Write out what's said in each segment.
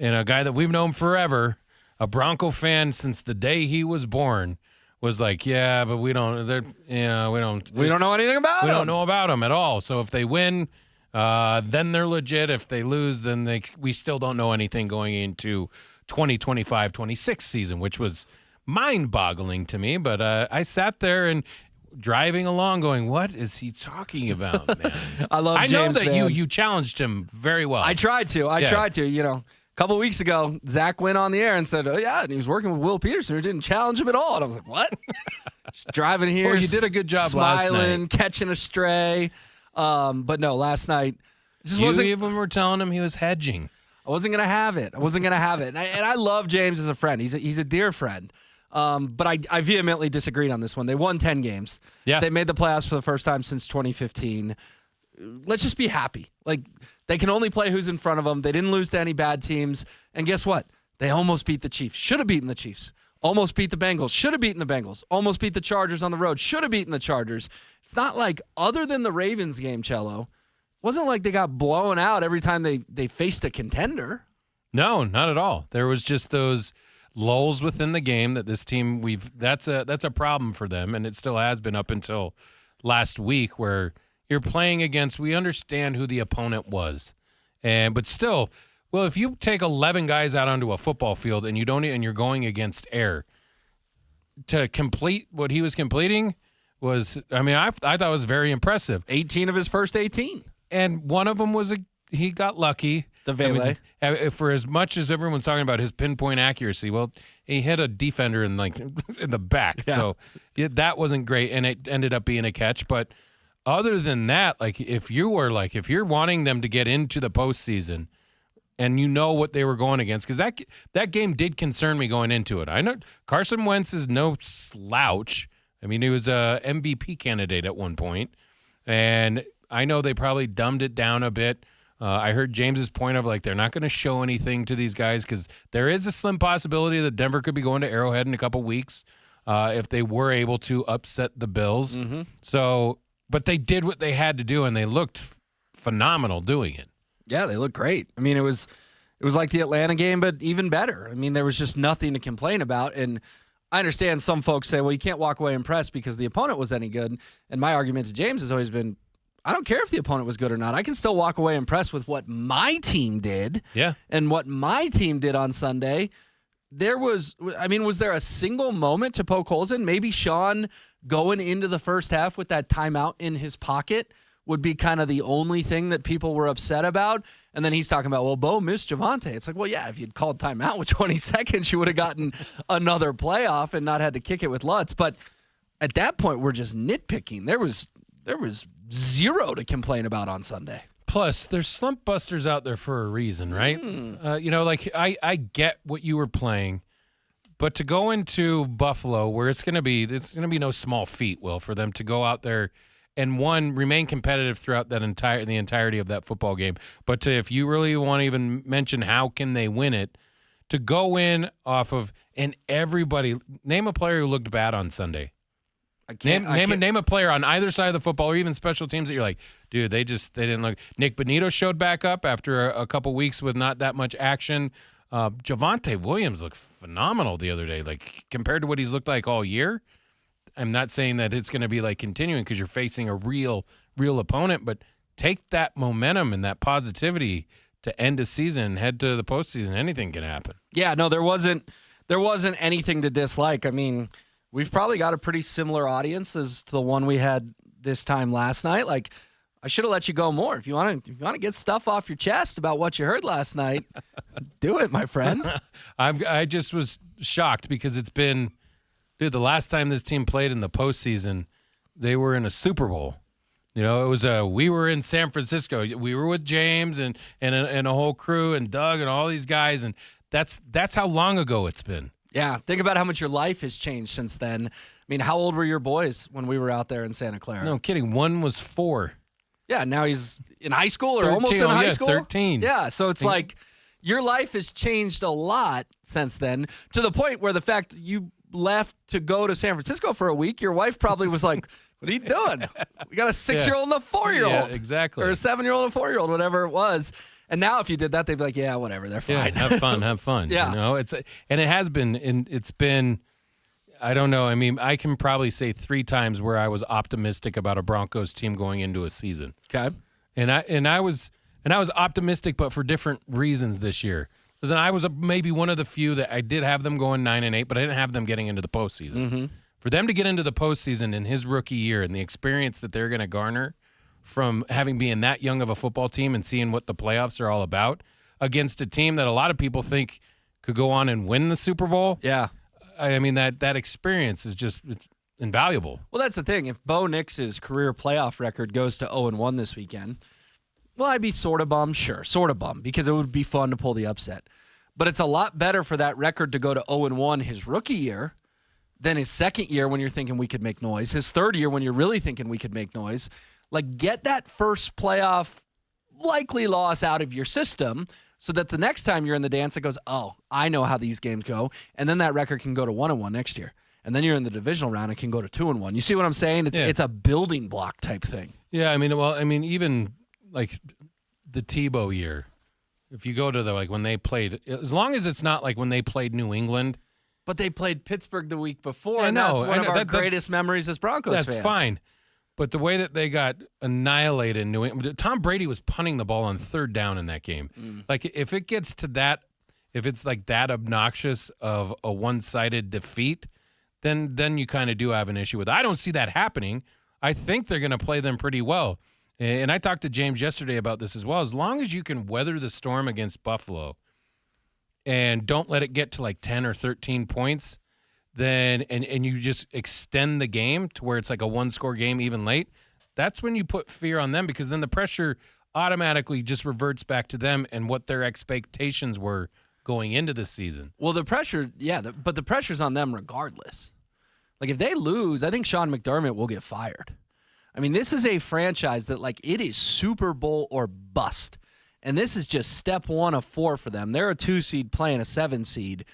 and a guy that we've known forever, a Bronco fan since the day he was born, was like, yeah, but we don't know anything about him. We don't know about him at all. So if they win, then they're legit. If they lose, then we still don't know anything going into 2025-26 season, which was mind-boggling to me. But I sat there and driving along going, what is he talking about, man? I know that you challenged him very well. I tried to. A couple weeks ago, Zach went on the air and said, oh, yeah, and he was working with Will Peterson, who didn't challenge him at all. And I was like, what? Just driving here. You did a good job smiling, last night. catching a stray. But no, last night you even were telling him he was hedging. I wasn't going to have it. And I love James as a friend. He's a dear friend. But I vehemently disagreed on this one. They won 10 games. Yeah. They made the playoffs for the first time since 2015. Let's just be happy. Like, they can only play who's in front of them. They didn't lose to any bad teams. And guess what? They almost beat the Chiefs. Should have beaten the Chiefs. Almost beat the Bengals. Should have beaten the Bengals. Almost beat the Chargers on the road. Should have beaten the Chargers. It's not like, other than the Ravens game, Cello, wasn't like they got blown out every time they faced a contender. No, not at all. There was just those lulls within the game that this team that's a problem for them, and it still has been up until last week, where you're playing against, we understand who the opponent was, but still, well, if you take 11 guys out onto a football field and you're going against air to complete what he was completing was, I thought it was very impressive. 18 of his first 18, and one of them was he got lucky. The Vele. For as much as everyone's talking about his pinpoint accuracy, well, he hit a defender in the back. Yeah. So that wasn't great, and it ended up being a catch. But other than that, if you're wanting them to get into the postseason, and you know what they were going against, because that game did concern me going into it. I know Carson Wentz is no slouch. He was a MVP candidate at one point, and I know they probably dumbed it down a bit. I heard James's point of they're not going to show anything to these guys because there is a slim possibility that Denver could be going to Arrowhead in a couple weeks if they were able to upset the Bills. Mm-hmm. So, but they did what they had to do, and they looked phenomenal doing it. Yeah, they looked great. It was like the Atlanta game, but even better. There was just nothing to complain about. And I understand some folks say, well, you can't walk away impressed because the opponent was any good. And my argument to James has always been, I don't care if the opponent was good or not. I can still walk away impressed with what my team did. Yeah. And what my team did on Sunday. Was there a single moment to poke holes in? Maybe Sean going into the first half with that timeout in his pocket would be kind of the only thing that people were upset about. And then he's talking about, well, Bo missed Javonte. It's like, well, yeah, if you'd called timeout with 20 seconds, you would have gotten another playoff and not had to kick it with Lutz. But at that point, we're just nitpicking. There was zero to complain about on Sunday. Plus, there's slump busters out there for a reason, right? I get what you were playing, but to go into Buffalo, where it's going to be no small feat, Will, for them to go out there and remain competitive throughout the entirety of that football game. But if you really want to even mention how can they win it, to go in off of everybody name a player who looked bad on Sunday. Name a player on either side of the football or even special teams that you're like, dude, they didn't look. Nick Bonito showed back up after a couple weeks with not that much action. Javonte Williams looked phenomenal the other day, compared to what he's looked like all year. I'm not saying that it's going to be continuing because you're facing a real opponent, but take that momentum and that positivity to end a season and head to the postseason. Anything can happen. Yeah, no, there wasn't anything to dislike. We've probably got a pretty similar audience as to the one we had this time last night. I should have let you go more. If you want to get stuff off your chest about what you heard last night, do it, my friend. I just was shocked because it's been, dude, the last time this team played in the postseason, they were in a Super Bowl. It was we were in San Francisco. We were with James and a whole crew and Doug and all these guys, and that's how long ago it's been. Yeah, think about how much your life has changed since then. How old were your boys when we were out there in Santa Clara? No kidding. One was 4. Yeah, now he's in high school or 13, almost in high school. 13. Yeah, so it's your life has changed a lot since then, to the point where the fact you left to go to San Francisco for a week, your wife probably was like, what are you doing? We got a 6-year-old and a 4-year-old. Yeah, exactly. Or a 7-year-old and a 4-year-old, whatever it was. And now if you did that, they'd be like, yeah, whatever, they're fine. Yeah, have fun. Yeah. You know, and it has been, and it's been, I don't know. I mean, I can probably say 3 times where I was optimistic about a Broncos team going into a season. Okay. And I was optimistic, but for different reasons this year. Because I was maybe one of the few that I did have them going 9-8, but I didn't have them getting into the postseason. Mm-hmm. For them to get into the postseason in his rookie year and the experience that they're going to garner from having been that young of a football team and seeing what the playoffs are all about against a team that a lot of people think could go on and win the Super Bowl. Yeah. I mean, that experience is just it's invaluable. Well, that's the thing. If Bo Nix's career playoff record goes to 0-1 this weekend, well, I'd be sort of bummed, sure, sort of bummed, because it would be fun to pull the upset. But it's a lot better for that record to go to 0-1 his rookie year than his second year when you're thinking we could make noise, his third year when you're really thinking we could make noise. Like, get that first playoff likely loss out of your system so that the next time you're in the dance, it goes, oh, I know how these games go. And then that record can go to 1-1 next year. And then you're in the divisional round, it can go to 2-1. You see what I'm saying? It's a building block type thing. Yeah, I mean, even like the Tebow year, if you go to the, like, when they played, as long as it's not like when they played New England. But they played Pittsburgh the week before, and that's one of our greatest memories as Broncos fans. That's fine. But the way that they got annihilated in New England, Tom Brady was punting the ball on third down in that game. Like, if it gets to that, if it's like that obnoxious of a one-sided defeat, then you kind of do have an issue with it. I don't see that happening. I think they're going to play them pretty well. And I talked to James yesterday about this as well. As long as you can weather the storm against Buffalo and don't let it get to like 10 or 13 points, then and you just extend the game to where it's like a one-score game even late, that's when you put fear on them, because then the pressure automatically just reverts back to them and what their expectations were going into the season. Well, the pressure, but the pressure's on them regardless. Like, if they lose, I think Sean McDermott will get fired. I mean, this is a franchise that, like, it is Super Bowl or bust. And this is just step 1 of 4 for them. They're a 2 seed playing a 7 seed.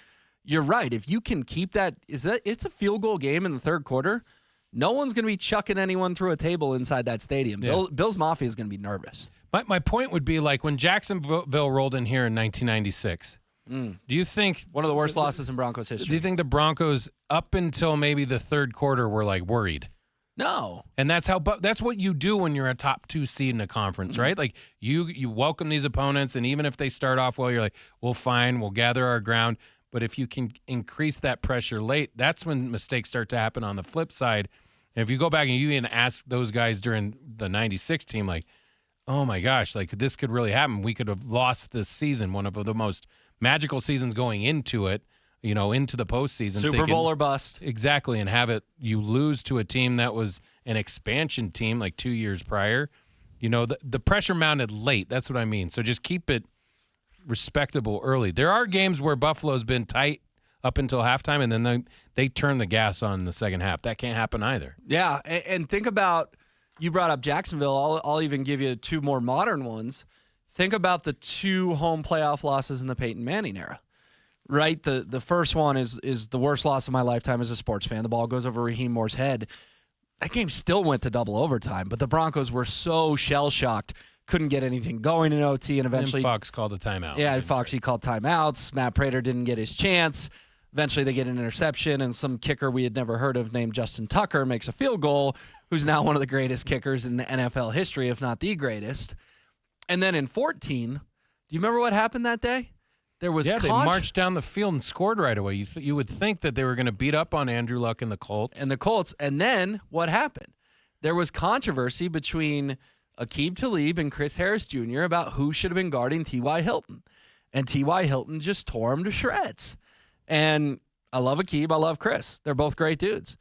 You're right. If you can keep that, it's a field goal game in the third quarter. No one's going to be chucking anyone through a table inside that stadium. Yeah. Bills Mafia is going to be nervous. My point would be, like, when Jacksonville rolled in here in 1996, do you think one of the worst losses in Broncos history? Do you think the Broncos, up until maybe the third quarter, were like worried? No. And that's what you do when you're a top 2 seed in a conference, right? Like, you welcome these opponents, and even if they start off well, you're like, well, fine, we'll gather our ground. But if you can increase that pressure late, that's when mistakes start to happen on the flip side. And if you go back and you even ask those guys during the 96 team, like, oh my gosh, like, this could really happen. We could have lost this season, one of the most magical seasons going into it, you know, into the postseason. Super Bowl or bust. Exactly, and have it, you lose to a team that was an expansion team like 2 years prior. You know, the pressure mounted late. That's what I mean. So just keep it respectable early. There are games where Buffalo's been tight up until halftime, and then they turn the gas on in the second half. That can't happen either. Yeah, and think about, you brought up Jacksonville. I'll even give you 2 more modern ones. Think about the 2 home playoff losses in the Peyton Manning era, right? The first one is the worst loss of my lifetime as a sports fan. The ball goes over Raheem Moore's head. That game still went to double overtime, but the Broncos were so shell-shocked, couldn't get anything going in OT, and eventually... And Fox called a timeout. Yeah, Foxy called timeouts. Matt Prater didn't get his chance. Eventually they get an interception, and some kicker we had never heard of named Justin Tucker makes a field goal, who's now one of the greatest kickers in the NFL history, if not the greatest. And then in 14, do you remember what happened that day? There was they marched down the field and scored right away. You would think that they were going to beat up on Andrew Luck and the Colts. And then what happened? There was controversy between Aqib Talib and Chris Harris Jr. about who should have been guarding T.Y. Hilton. And T.Y. Hilton just tore him to shreds. And I love Aqib, I love Chris. They're both great dudes.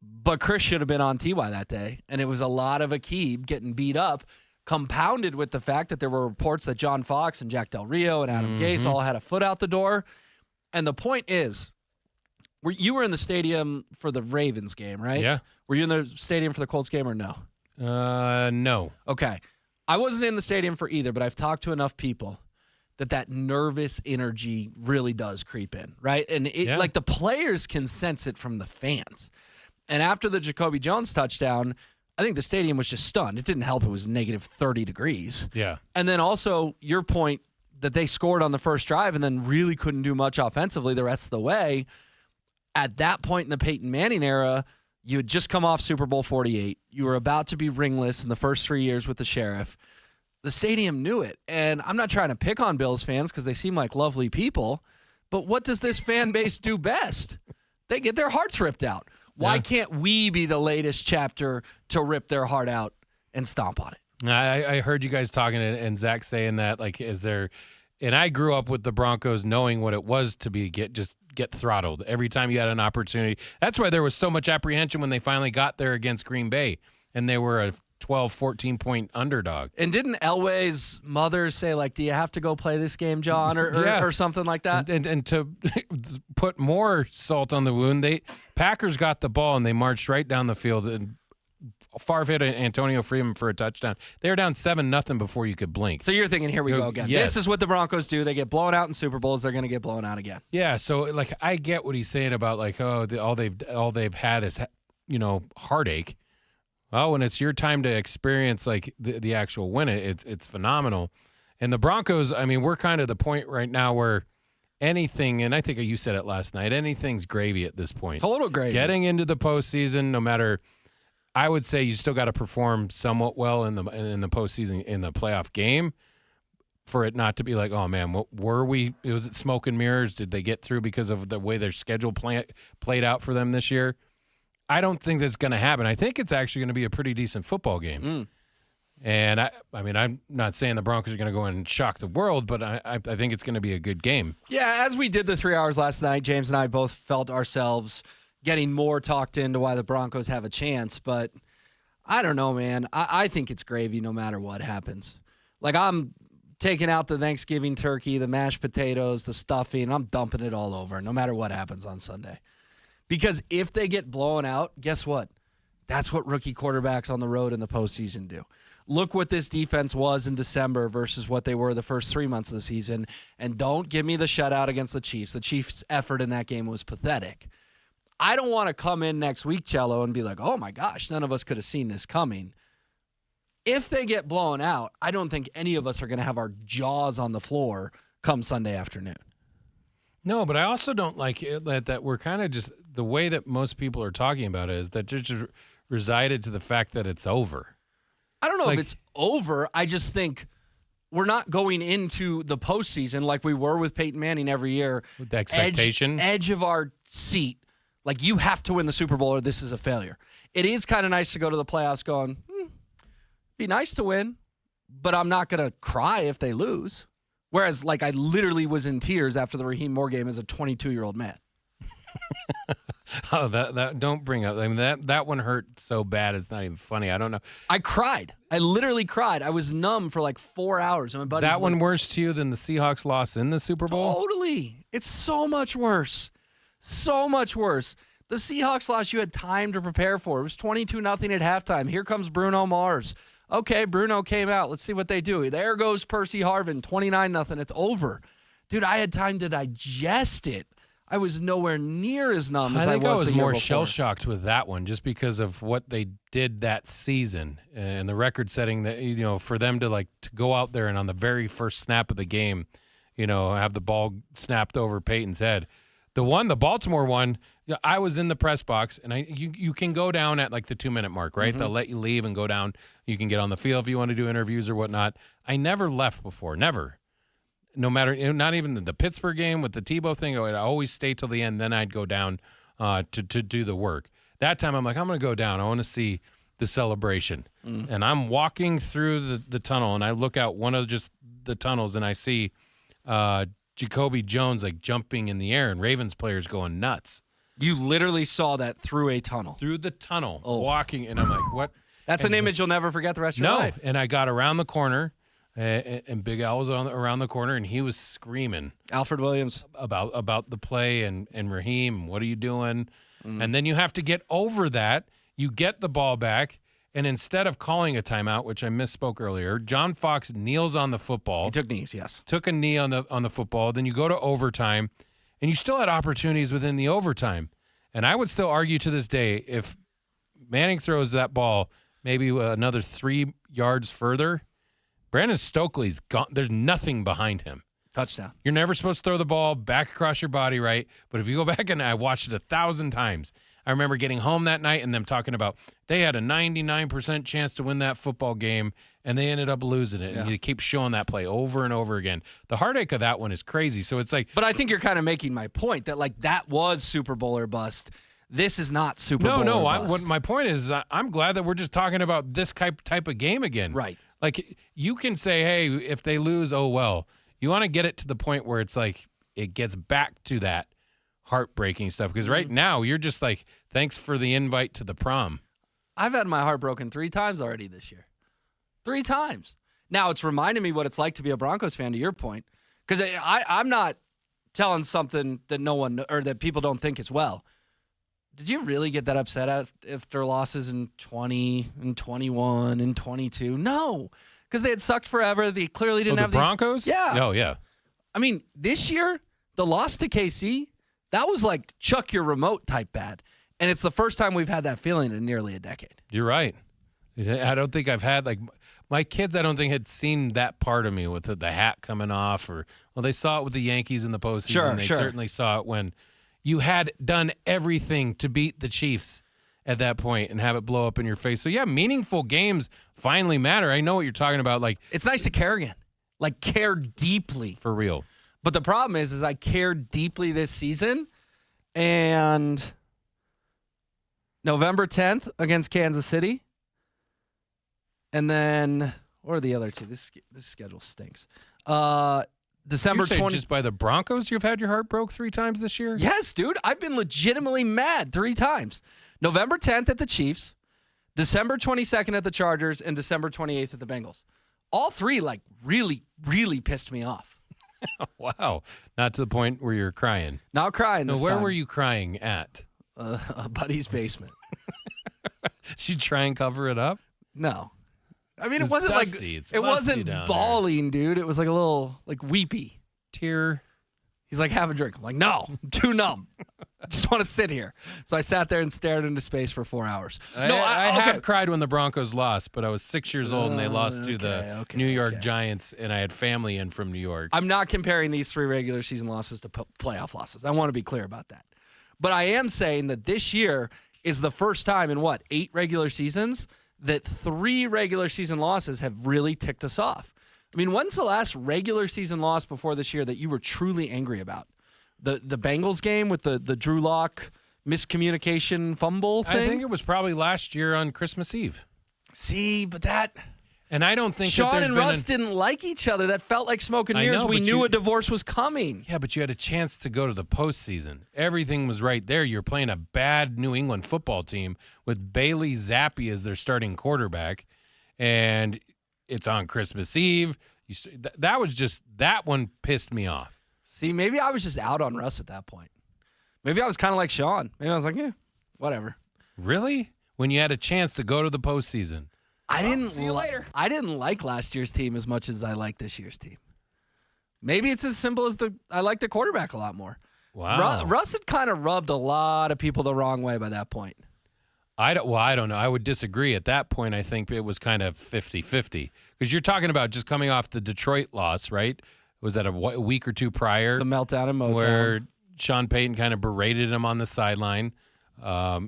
But Chris should have been on T.Y. that day. And it was a lot of Aqib getting beat up, compounded with the fact that there were reports that John Fox and Jack Del Rio and Adam Gase all had a foot out the door. And the point is, you were in the stadium for the Ravens game, right? Yeah. Were you in the stadium for the Colts game or no? No. Okay. I wasn't in the stadium for either, but I've talked to enough people that nervous energy really does creep in, right? And like the players can sense it from the fans. And after the Jacoby Jones touchdown, I think the stadium was just stunned. It didn't help it was negative 30 degrees. Yeah. And then also your point that they scored on the first drive and then really couldn't do much offensively the rest of the way. At that point in the Peyton Manning era, you had just come off Super Bowl 48. You were about to be ringless in the first 3 years with the Sheriff. The stadium knew it. And I'm not trying to pick on Bills fans because they seem like lovely people, but what does this fan base do best? They get their hearts ripped out. Why can't we be the latest chapter to rip their heart out and stomp on it? I heard you guys talking and Zach saying that, like, is there, and I grew up with the Broncos knowing what it was to get throttled every time you had an opportunity. That's why there was so much apprehension when they finally got there against Green Bay and they were a 12, 14-point underdog. And didn't Elway's mother say, like, do you have to go play this game, John, or something like that? And to put more salt on the wound, Packers got the ball and they marched right down the field and Favre hit Antonio Freeman for a touchdown. They were down 7-0 before you could blink. So you're thinking, here we go again. Yes. This is what the Broncos do. They get blown out in Super Bowls. They're going to get blown out again. Yeah, so like I get what he's saying about like, all they've had is heartache. Well, when it's your time to experience like the actual win, it's phenomenal. And the Broncos, I mean, we're kind of the point right now where anything, and I think you said it last night, anything's gravy at this point. Total gravy. Getting into the postseason, no matter, I would say you still got to perform somewhat well in the postseason, in the playoff game, for it not to be like, oh man, what were we? Was it smoke and mirrors? Did they get through because of the way their schedule played out for them this year? I don't think that's going to happen. I think it's actually going to be a pretty decent football game. And I mean, I'm not saying the Broncos are going to go in and shock the world, but I think it's going to be a good game. Yeah, as we did the 3 hours last night, James and I both felt ourselves getting more talked into why the Broncos have a chance. But I don't know, man. I think it's gravy no matter what happens. Like, I'm taking out the Thanksgiving turkey, the mashed potatoes, the stuffing. I'm dumping it all over no matter what happens on Sunday. Because if they get blown out, guess what? That's what rookie quarterbacks on the road in the postseason do. Look what this defense was in December versus what they were the first 3 months of the season. And don't give me the shutout against the Chiefs. The Chiefs' effort in that game was pathetic. I don't want to come in next week, Cello, and be like, oh my gosh, none of us could have seen this coming. If they get blown out, I don't think any of us are going to have our jaws on the floor come Sunday afternoon. No, but I also don't like it that we're kind of just, the way that most people are talking about it is that just resided to the fact that it's over. I don't know if it's over. I just think we're not going into the postseason like we were with Peyton Manning every year. With the expectation. Edge of our seat. Like, you have to win the Super Bowl or this is a failure. It is kind of nice to go to the playoffs going, be nice to win, but I'm not going to cry if they lose. Whereas, like, I literally was in tears after the Raheem Moore game as a 22-year-old man. Oh, that don't bring up. I mean, that one hurt so bad it's not even funny. I don't know. I cried. I literally cried. I was numb for like 4 hours. And my buddy's that one worse to you than the Seahawks loss in the Super Bowl? Totally. It's so much worse. So much worse. The Seahawks loss you had time to prepare for. It was 22-0 at halftime. Here comes Bruno Mars. Okay, Bruno came out. Let's see what they do. There goes Percy Harvin, 29-0. It's over. Dude, I had time to digest it. I was nowhere near as numb as I was the year before. I think I was more shell-shocked with that one just because of what they did that season and the record setting that, for them to go out there and on the very first snap of the game, have the ball snapped over Peyton's head. The Baltimore one, I was in the press box, and you can go down at like the 2-minute mark, right? Mm-hmm. They'll let you leave and go down. You can get on the field if you want to do interviews or whatnot. I never left before, never. No matter, not even the Pittsburgh game with the Tebow thing, I'd always stay till the end. Then I'd go down to do the work. That time I'm like, I'm going to go down. I want to see the celebration. And I'm walking through the tunnel, and I look out one of just the tunnels, and I see Jacoby Jones jumping in the air, and Ravens players going nuts. You literally saw that through a tunnel. Through the tunnel, walking, and I'm like, what? That's an image you'll never forget the rest of your life. And I got around the corner. And Big Al was around the corner, and he was screaming. Alfred Williams. About the play and Raheem, what are you doing? And then you have to get over that. You get the ball back, and instead of calling a timeout, which I misspoke earlier, John Fox kneels on the football. He took knees, yes. Took a knee on the football. Then you go to overtime, and you still had opportunities within the overtime. And I would still argue to this day, if Manning throws that ball maybe another 3 yards further, Brandon Stokely's gone. There's nothing behind him. Touchdown. You're never supposed to throw the ball back across your body, right? But if you go back and I watched it 1,000 times, I remember getting home that night and them talking about they had a 99% chance to win that football game, and they ended up losing it. Yeah. And you keep showing that play over and over again. The heartache of that one is crazy. So it's like, But I think you're kind of making my point that, like, that was Super Bowl or bust. This is not Super Bowl or bust. what my point is, I'm glad that we're just talking about this type of game again. Right. Like, you can say, hey, if they lose, oh, well. You want to get it to the point where it's like it gets back to that heartbreaking stuff. Because right now, you're just like, thanks for the invite to the prom. I've had my heart broken 3 times already this year. 3 times. Now, it's reminding me what it's like to be a Broncos fan, to your point. Because I'm not telling something that no one or that people don't think as well. Did you really get that upset after losses in 20 and 21 and 22? No, because they had sucked forever. They clearly didn't have the Broncos? Yeah. Oh, yeah. I mean, this year, the loss to KC, that was like chuck your remote type bad. And it's the first time we've had that feeling in nearly a decade. You're right. I don't think I've had, like, my kids, I don't think had seen that part of me with the hat coming off. Well, they saw it with the Yankees in the postseason. They certainly saw it when you had done everything to beat the Chiefs at that point and have it blow up in your face. So, yeah, meaningful games finally matter. I know what you're talking about. Like, it's nice to care again, like care deeply. For real. But the problem is I cared deeply this season, and November 10th against Kansas City, and then what are the other two? This schedule stinks. December 20th. Just by the Broncos, you've had your heart broke 3 times this year? Yes, dude. I've been legitimately mad 3 times. November 10th at the Chiefs, December 22nd at the Chargers, and December 28th at the Bengals. All 3, like, really, really pissed me off. Wow. Not to the point where you're crying. Not crying this where time. were you crying at? A buddy's basement. Did you try and cover it up? No. I mean, It's it wasn't dusty. like It's it musty wasn't down bawling, dude. It was like a little like weepy. Tear. He's like, have a drink. I'm like, no, I'm too numb. I just want to sit here. So I sat there and stared into space for 4 hours. I have cried when the Broncos lost, but I was 6 years old and they lost to the New York Giants, and I had family in from New York. I'm not comparing these 3 regular season losses to playoff losses. I want to be clear about that. But I am saying that this year is the first time in 8 regular seasons that 3 regular season losses have really ticked us off. I mean, when's the last regular season loss before this year that you were truly angry about? The Bengals game with the Drew Lock miscommunication fumble thing? I think it was probably last year on Christmas Eve. See, but that... And I don't think Sean that and Russ didn't like each other. That felt like smoke and mirrors. We knew a divorce was coming. Yeah, but you had a chance to go to the postseason. Everything was right there. You're playing a bad New England football team with Bailey Zappi as their starting quarterback, and it's on Christmas Eve. That one pissed me off. See, maybe I was just out on Russ at that point. Maybe I was kind of like Sean. Maybe I was like, whatever. Really? When you had a chance to go to the postseason? I didn't. See you later. I didn't like last year's team as much as I like this year's team. Maybe it's as simple as I like the quarterback a lot more. Wow. Russ had kind of rubbed a lot of people the wrong way by that point. I don't know. I would disagree. At that point, I think it was kind of 50-50. Because you're talking about just coming off the Detroit loss, right? Was that a week or 2 prior? The meltdown in Motown. Where Sean Payton kind of berated him on the sideline.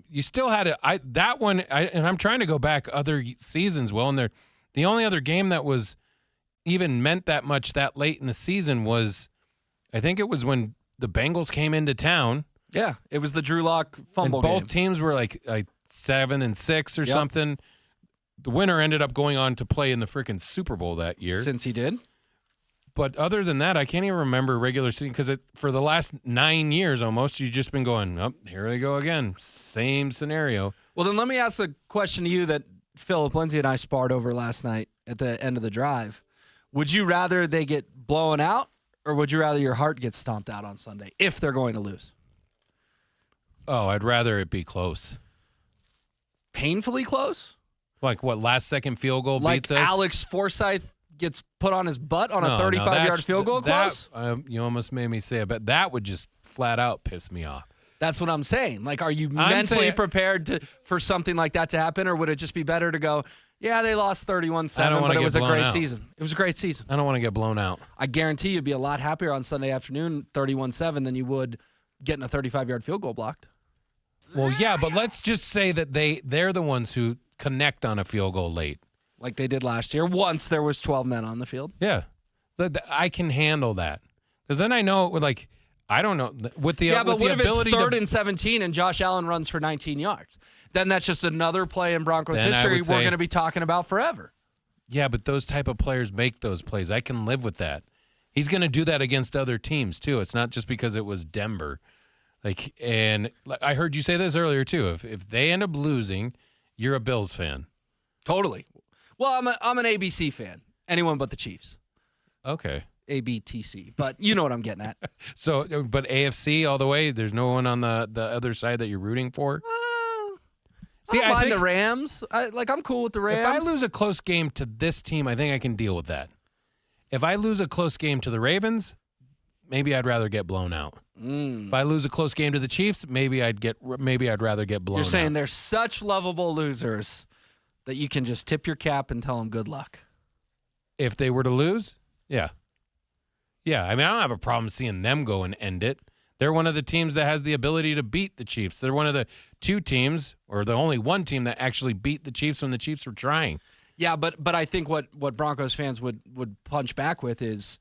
You still had that one, and I'm trying to go back other seasons, and the only other game that was even meant that much that late in the season was, I think it was when the Bengals came into town. Yeah, it was the Drew Lock fumble and both game. teams were like 7-6 or something. The winner ended up going on to play in the freaking Super Bowl that year. Since he did. But other than that, I can't even remember regular season because for the last 9 years almost, you've just been going, here they go again. Same scenario. Well, then let me ask the question to you that Philip Lindsay and I sparred over last night at the end of the drive. Would you rather they get blown out, or would you rather your heart get stomped out on Sunday if they're going to lose? Oh, I'd rather it be close. Painfully close? Like what, last-second field goal like beats us? Alex Forsyth gets put on his butt on a 35-yard field goal close? You almost made me say it, but that would just flat out piss me off. That's what I'm saying. Like, are you I'm mentally saying- prepared for something like that to happen, or would it just be better to go, yeah, they lost 31-7, wanna but it get was a blown great out. season. It was a great season. I don't want to get blown out. I guarantee you'd be a lot happier on Sunday afternoon, 31-7, than you would getting a 35-yard field goal blocked. Well, yeah, but let's just say that they're the ones who connect on a field goal late. Like they did last year. Once there was 12 men on the field. Yeah. I can handle that. Because then I know, like, I don't know. With the, Yeah, but with what the if it's ability 3rd to, and 17 and Josh Allen runs for 19 yards? Then that's just another play in Broncos Then I history would we're say- going to be talking about forever. Yeah, but those type of players make those plays. I can live with that. He's going to do that against other teams, too. It's not just because it was Denver. And I heard you say this earlier, too. If they end up losing, you're a Bills fan. Totally. Well, I'm an ABC fan. Anyone but the Chiefs. Okay. ABTC. But you know what I'm getting at. So, but AFC all the way, there's no one on the other side that you're rooting for? I don't mind the Rams. I'm cool with the Rams. If I lose a close game to this team, I think I can deal with that. If I lose a close game to the Ravens, maybe I'd rather get blown out. If I lose a close game to the Chiefs, maybe I'd rather get blown out. You're saying they're such lovable losers that you can just tip your cap and tell them good luck. If they were to lose, yeah. Yeah, I mean, I don't have a problem seeing them go and end it. They're one of the teams that has the ability to beat the Chiefs. They're one of the two teams, or the only one team that actually beat the Chiefs when the Chiefs were trying. Yeah, but I think what Broncos fans would punch back with is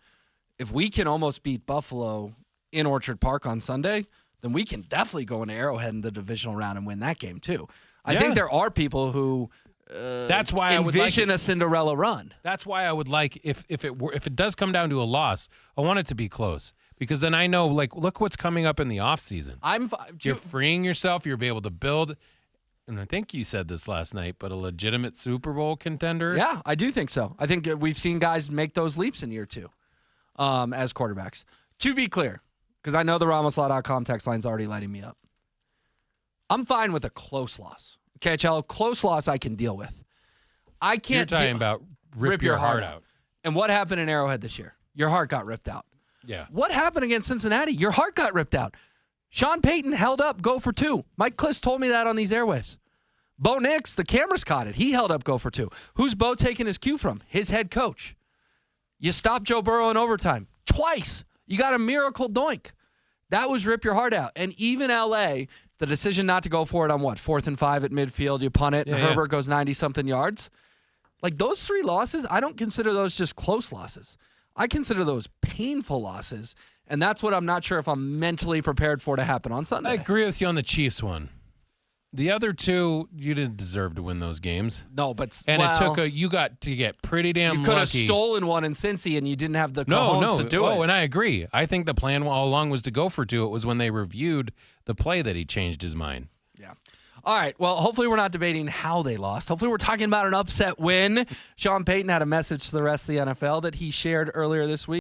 if we can almost beat Buffalo in Orchard Park on Sunday, then we can definitely go into Arrowhead in the divisional round and win that game too. I think there are people who That's why I would envision a Cinderella run. That's why I would like if it does come down to a loss, I want it to be close because then I know like look what's coming up in the offseason. You're freeing yourself. You'll be able to build. And I think you said this last night, but a legitimate Super Bowl contender. Yeah, I do think so. I think we've seen guys make those leaps in year two as quarterbacks. To be clear, because I know the RamosLaw.com text line's already lighting me up. I'm fine with a close loss. Okay, Cello, close loss I can deal with. I can't. You're talking about rip your heart out. And what happened in Arrowhead this year? Your heart got ripped out. Yeah. What happened against Cincinnati? Your heart got ripped out. Sean Payton held up, go for two. Mike Kliss told me that on these airwaves. Bo Nix, the cameras caught it. He held up, go for two. Who's Bo taking his cue from? His head coach. You stopped Joe Burrow in overtime twice. You got a miracle doink. That was rip your heart out. And even L.A., the decision not to go for it on 4th and 5 at midfield, you punt it, and Herbert goes 90-something yards. Like those three losses, I don't consider those just close losses. I consider those painful losses, and that's what I'm not sure if I'm mentally prepared for to happen on Sunday. I agree with you on the Chiefs one. The other two, you didn't deserve to win those games. No, but you got to get pretty damn lucky. You could have stolen one in Cincy, and you didn't have the cojones to do it. Oh, and I agree. I think the plan all along was to go for two. It was when they reviewed the play that he changed his mind. Yeah. All right. Well, hopefully we're not debating how they lost. Hopefully we're talking about an upset win. Sean Payton had a message to the rest of the NFL that he shared earlier this week.